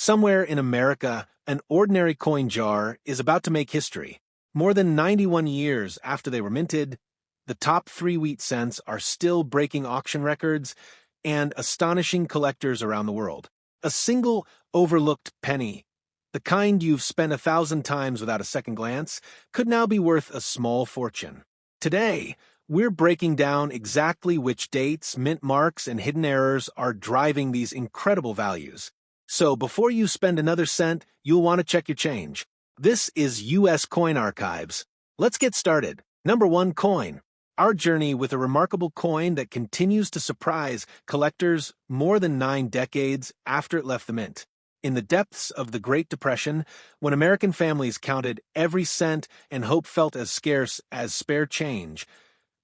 Somewhere in America, an ordinary coin jar is about to make history. More than 91 years after they were minted, the top 3 wheat cents are still breaking auction records and astonishing collectors around the world. A single overlooked penny, the kind you've spent 1,000 times without a second glance, could now be worth a small fortune. Today, we're breaking down exactly which dates, mint marks, and hidden errors are driving these incredible values. So before you spend another cent, you'll want to check your change. This is U.S. Coin Archives. Let's get started. Number 1 coin. Our journey with a remarkable coin that continues to surprise collectors more than 9 decades after it left the mint. In the depths of the Great Depression, when American families counted every cent and hope felt as scarce as spare change,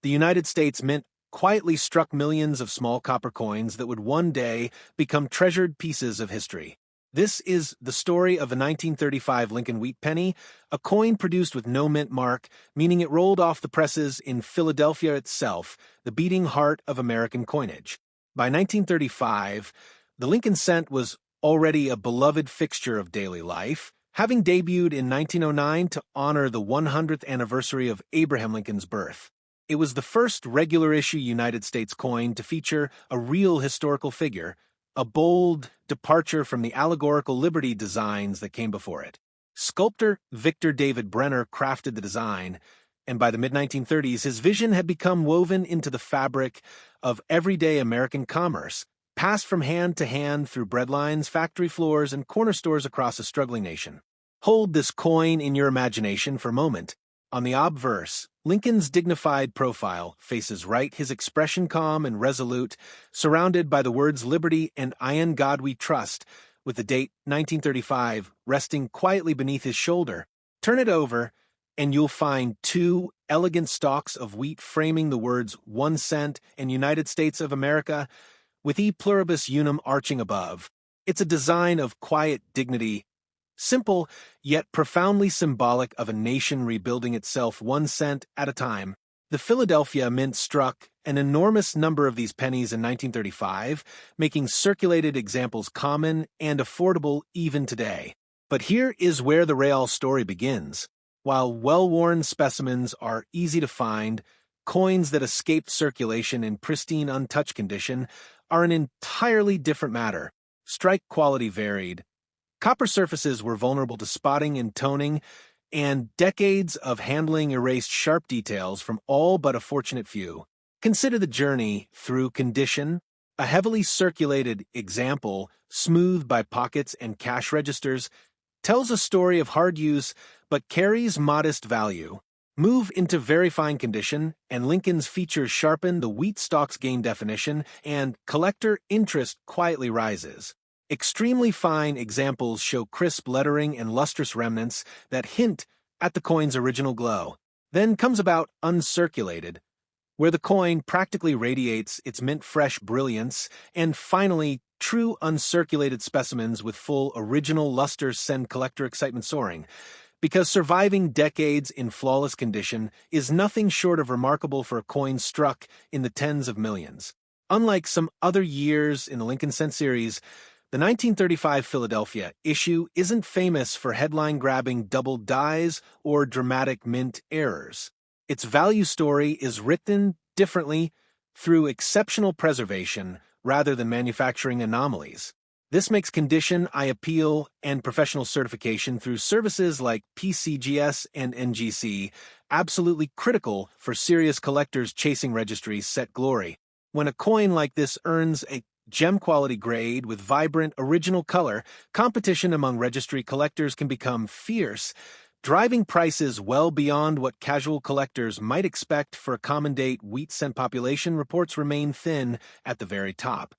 the United States Mint quietly struck millions of small copper coins that would one day become treasured pieces of history. This is the story of the 1935 Lincoln Wheat Penny, a coin produced with no mint mark, meaning it rolled off the presses in Philadelphia itself, the beating heart of American coinage. By 1935, the Lincoln cent was already a beloved fixture of daily life, having debuted in 1909 to honor the 100th anniversary of Abraham Lincoln's birth. It was the first regular-issue United States coin to feature a real historical figure, a bold departure from the allegorical Liberty designs that came before it. Sculptor Victor David Brenner crafted the design, and by the mid-1930s, his vision had become woven into the fabric of everyday American commerce, passed from hand to hand through breadlines, factory floors, and corner stores across a struggling nation. Hold this coin in your imagination for a moment. On the obverse, Lincoln's dignified profile faces right, his expression calm and resolute, surrounded by the words Liberty and "In God We Trust," with the date 1935 resting quietly beneath his shoulder. Turn it over, and you'll find 2 elegant stalks of wheat framing the words 1 cent and United States of America, with E pluribus unum arching above. It's a design of quiet dignity, simple, yet profoundly symbolic of a nation rebuilding itself 1 cent at a time. The Philadelphia Mint struck an enormous number of these pennies in 1935, making circulated examples common and affordable even today. But here is where the real story begins. While well-worn specimens are easy to find, coins that escaped circulation in pristine, untouched condition are an entirely different matter. Strike quality varied. Copper surfaces were vulnerable to spotting and toning, and decades of handling erased sharp details from all but a fortunate few. Consider the journey through condition. A heavily circulated example, smoothed by pockets and cash registers, tells a story of hard use but carries modest value. Move into very fine condition, and Lincoln's features sharpen, the wheat stalks gain definition, and collector interest quietly rises. Extremely fine examples show crisp lettering and lustrous remnants that hint at the coin's original glow. Then comes about uncirculated, where the coin practically radiates its mint-fresh brilliance, and finally, true uncirculated specimens with full original luster send collector excitement soaring, because surviving decades in flawless condition is nothing short of remarkable for a coin struck in the tens of millions. Unlike some other years in the Lincoln Cent series, the 1935 Philadelphia issue isn't famous for headline-grabbing double dies or dramatic mint errors. Its value story is written differently through exceptional preservation rather than manufacturing anomalies. This makes condition, eye appeal, and professional certification through services like PCGS and NGC absolutely critical for serious collectors chasing registries set glory. When a coin like this earns a gem-quality grade with vibrant, original color, competition among registry collectors can become fierce, driving prices well beyond what casual collectors might expect for a common-date wheat cent population. Reports remain thin at the very top.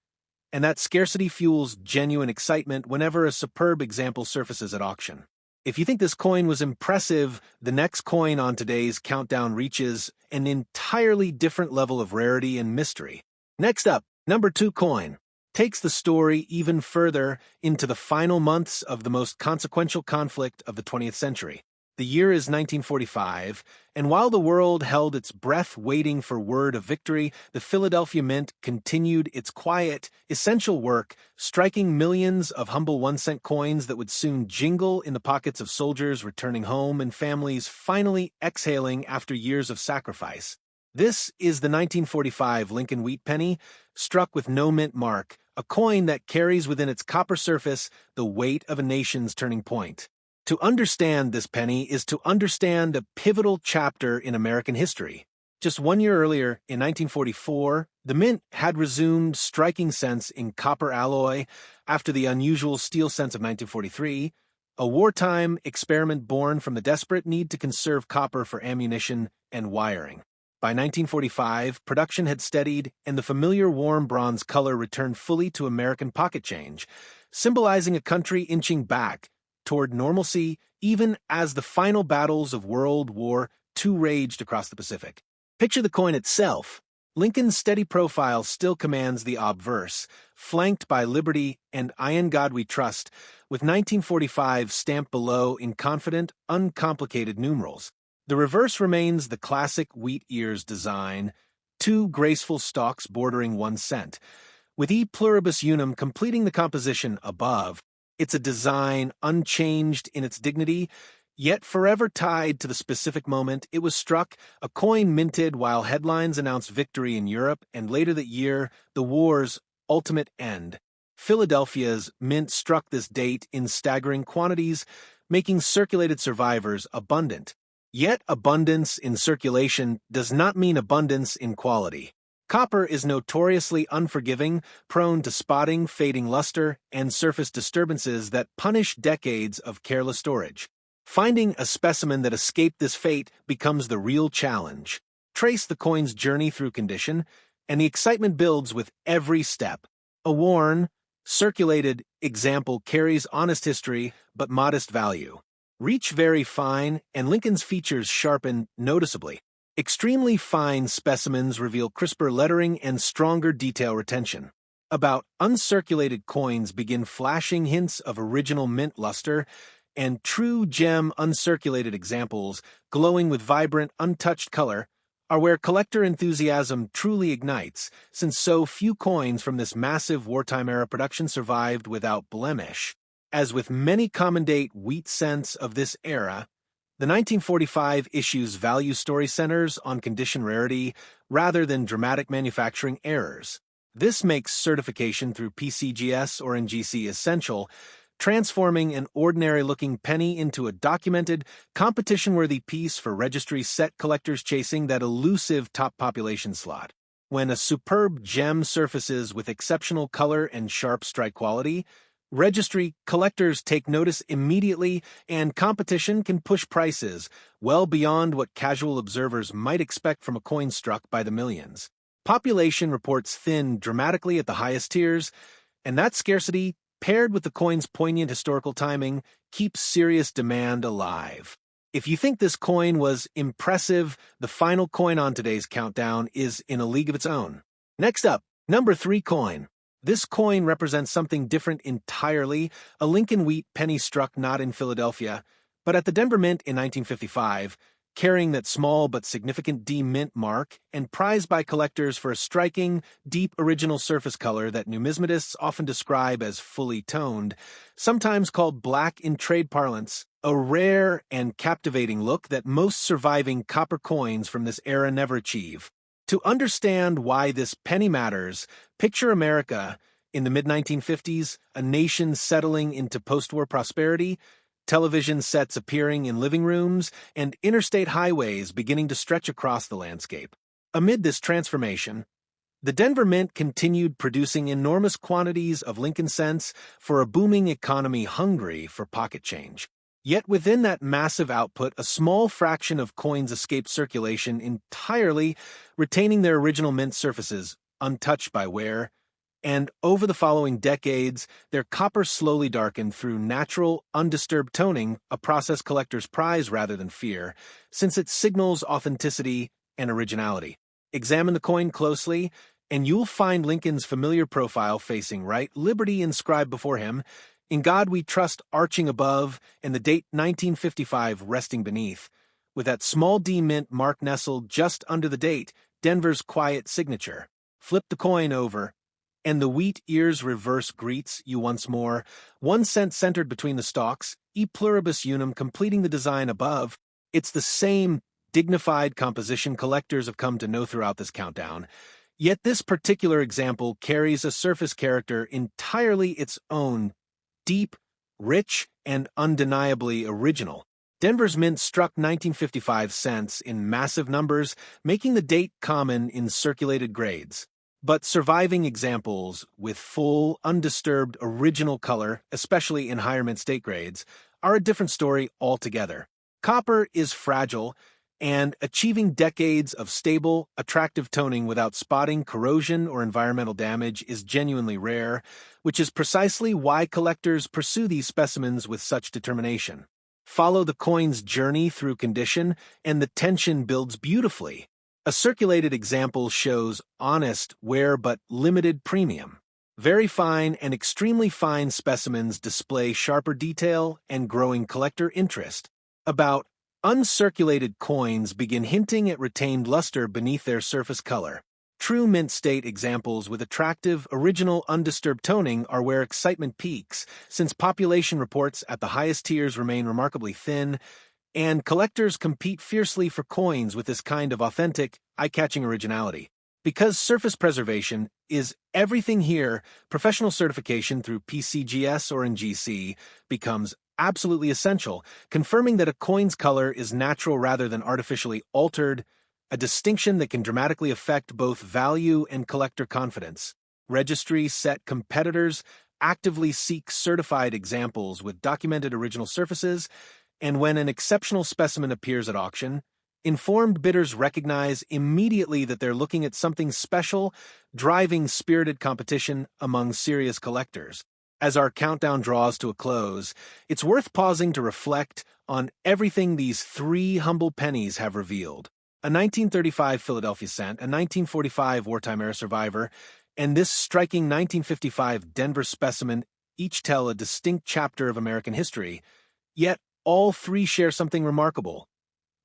And that scarcity fuels genuine excitement whenever a superb example surfaces at auction. If you think this coin was impressive, the next coin on today's countdown reaches an entirely different level of rarity and mystery. Next up, number 2 coin takes the story even further into the final months of the most consequential conflict of the 20th century. The year is 1945, and while the world held its breath waiting for word of victory, the Philadelphia Mint continued its quiet, essential work, striking millions of humble 1-cent coins that would soon jingle in the pockets of soldiers returning home and families finally exhaling after years of sacrifice. This is the 1945 Lincoln Wheat Penny, struck with no mint mark, a coin that carries within its copper surface the weight of a nation's turning point. To understand this penny is to understand a pivotal chapter in American history. Just 1 year earlier, in 1944, the mint had resumed striking cents in copper alloy after the unusual steel cents of 1943, a wartime experiment born from the desperate need to conserve copper for ammunition and wiring. By 1945, production had steadied, and the familiar warm bronze color returned fully to American pocket change, symbolizing a country inching back toward normalcy even as the final battles of World War II raged across the Pacific. Picture the coin itself. Lincoln's steady profile still commands the obverse, flanked by Liberty and "I in God We Trust," with 1945 stamped below in confident, uncomplicated numerals. The reverse remains the classic wheat ears design, 2 graceful stalks bordering 1 cent, with E pluribus unum completing the composition above. It's a design unchanged in its dignity, yet forever tied to the specific moment it was struck, a coin minted while headlines announced victory in Europe and later that year, the war's ultimate end. Philadelphia's mint struck this date in staggering quantities, making circulated survivors abundant. Yet abundance in circulation does not mean abundance in quality. Copper is notoriously unforgiving, prone to spotting, fading luster, and surface disturbances that punish decades of careless storage. Finding a specimen that escaped this fate becomes the real challenge. Trace the coin's journey through condition, and the excitement builds with every step. A worn, circulated example carries honest history but modest value. Reach very fine, and Lincoln's features sharpen noticeably. Extremely fine specimens reveal crisper lettering and stronger detail retention. About uncirculated coins begin flashing hints of original mint luster, and true gem uncirculated examples, glowing with vibrant, untouched color, are where collector enthusiasm truly ignites, since so few coins from this massive wartime-era production survived without blemish. As with many common-date wheat cents of this era, the 1945 issue's value story centers on condition rarity rather than dramatic manufacturing errors. This makes certification through PCGS or NGC essential, transforming an ordinary-looking penny into a documented, competition-worthy piece for registry set collectors chasing that elusive top population slot. When a superb gem surfaces with exceptional color and sharp strike quality, registry collectors take notice immediately, and competition can push prices well beyond what casual observers might expect from a coin struck by the millions. Population reports thin dramatically at the highest tiers, and that scarcity, paired with the coin's poignant historical timing, keeps serious demand alive. If you think this coin was impressive, the final coin on today's countdown is in a league of its own. Next up, number 3 coin. This coin represents something different entirely, a Lincoln Wheat Penny struck not in Philadelphia, but at the Denver Mint in 1955, carrying that small but significant D mint mark and prized by collectors for a striking, deep original surface color that numismatists often describe as fully toned, sometimes called black in trade parlance, a rare and captivating look that most surviving copper coins from this era never achieve. To understand why this penny matters, picture America in the mid-1950s, a nation settling into post-war prosperity, television sets appearing in living rooms, and interstate highways beginning to stretch across the landscape. Amid this transformation, the Denver Mint continued producing enormous quantities of Lincoln cents for a booming economy hungry for pocket change. Yet within that massive output, a small fraction of coins escaped circulation entirely, retaining their original mint surfaces, untouched by wear, and over the following decades, their copper slowly darkened through natural, undisturbed toning, a process collectors prize rather than fear, since it signals authenticity and originality. Examine the coin closely, and you'll find Lincoln's familiar profile facing right, Liberty inscribed before him, In God We Trust arching above and the date 1955 resting beneath, with that small D mint mark nestled just under the date, Denver's quiet signature. Flip the coin over, and the wheat ears reverse greets you once more, 1 cent centered between the stalks, e pluribus unum completing the design above. It's the same dignified composition collectors have come to know throughout this countdown. Yet this particular example carries a surface character entirely its own, deep, rich, and undeniably original. Denver's mint struck 1955 cents in massive numbers, making the date common in circulated grades. But surviving examples with full, undisturbed, original color, especially in higher mint state grades, are a different story altogether. Copper is fragile, and achieving decades of stable, attractive toning without spotting, corrosion, or environmental damage is genuinely rare, which is precisely why collectors pursue these specimens with such determination. Follow the coin's journey through condition, and the tension builds beautifully. A circulated example shows honest, wear but limited premium. Very fine and extremely fine specimens display sharper detail and growing collector interest. About uncirculated coins begin hinting at retained luster beneath their surface color. True mint state examples with attractive, original, undisturbed toning are where excitement peaks, since population reports at the highest tiers remain remarkably thin, and collectors compete fiercely for coins with this kind of authentic, eye-catching originality. Because surface preservation is everything here, professional certification through PCGS or NGC becomes absolutely essential, confirming that a coin's color is natural rather than artificially altered, a distinction that can dramatically affect both value and collector confidence. Registry set competitors actively seek certified examples with documented original surfaces, and when an exceptional specimen appears at auction, informed bidders recognize immediately that they're looking at something special, driving spirited competition among serious collectors. As our countdown draws to a close, it's worth pausing to reflect on everything these three humble pennies have revealed. A 1935 Philadelphia cent, a 1945 wartime-era survivor, and this striking 1955 Denver specimen each tell a distinct chapter of American history, yet all three share something remarkable.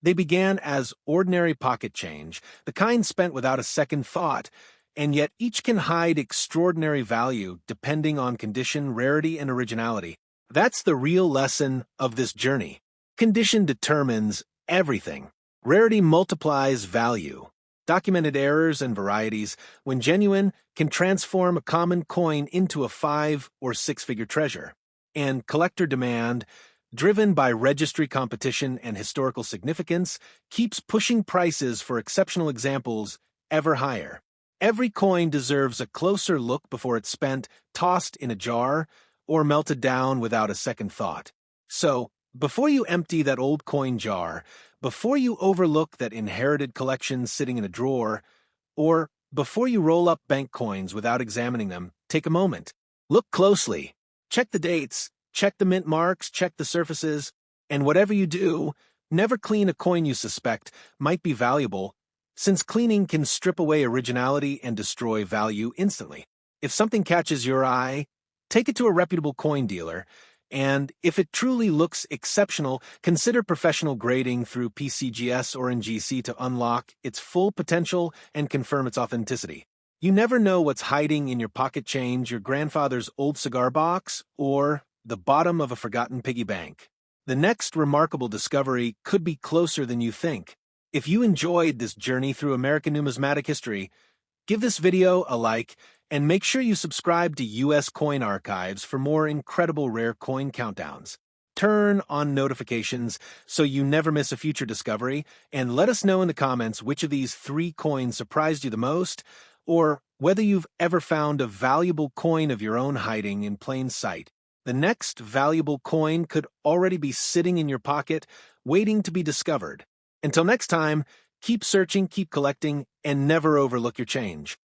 They began as ordinary pocket change, the kind spent without a second thought, and yet each can hide extraordinary value depending on condition, rarity, and originality. That's the real lesson of this journey. Condition determines everything. Rarity multiplies value. Documented errors and varieties, when genuine, can transform a common coin into a 5- or 6-figure treasure. And collector demand, driven by registry competition and historical significance, keeps pushing prices for exceptional examples ever higher. Every coin deserves a closer look before it's spent, tossed in a jar, or melted down without a second thought. So, before you empty that old coin jar, before you overlook that inherited collection sitting in a drawer, or before you roll up bank coins without examining them, take a moment. Look closely. Check the dates, check the mint marks, check the surfaces, and whatever you do, never clean a coin you suspect might be valuable, since cleaning can strip away originality and destroy value instantly. If something catches your eye, take it to a reputable coin dealer, and if it truly looks exceptional, consider professional grading through PCGS or NGC to unlock its full potential and confirm its authenticity. You never know what's hiding in your pocket change, your grandfather's old cigar box, or the bottom of a forgotten piggy bank. The next remarkable discovery could be closer than you think. If you enjoyed this journey through American numismatic history, give this video a like and make sure you subscribe to US Coin Archives for more incredible rare coin countdowns. Turn on notifications so you never miss a future discovery, and let us know in the comments which of these three coins surprised you the most, or whether you've ever found a valuable coin of your own hiding in plain sight. The next valuable coin could already be sitting in your pocket, waiting to be discovered. Until next time, keep searching, keep collecting, and never overlook your change.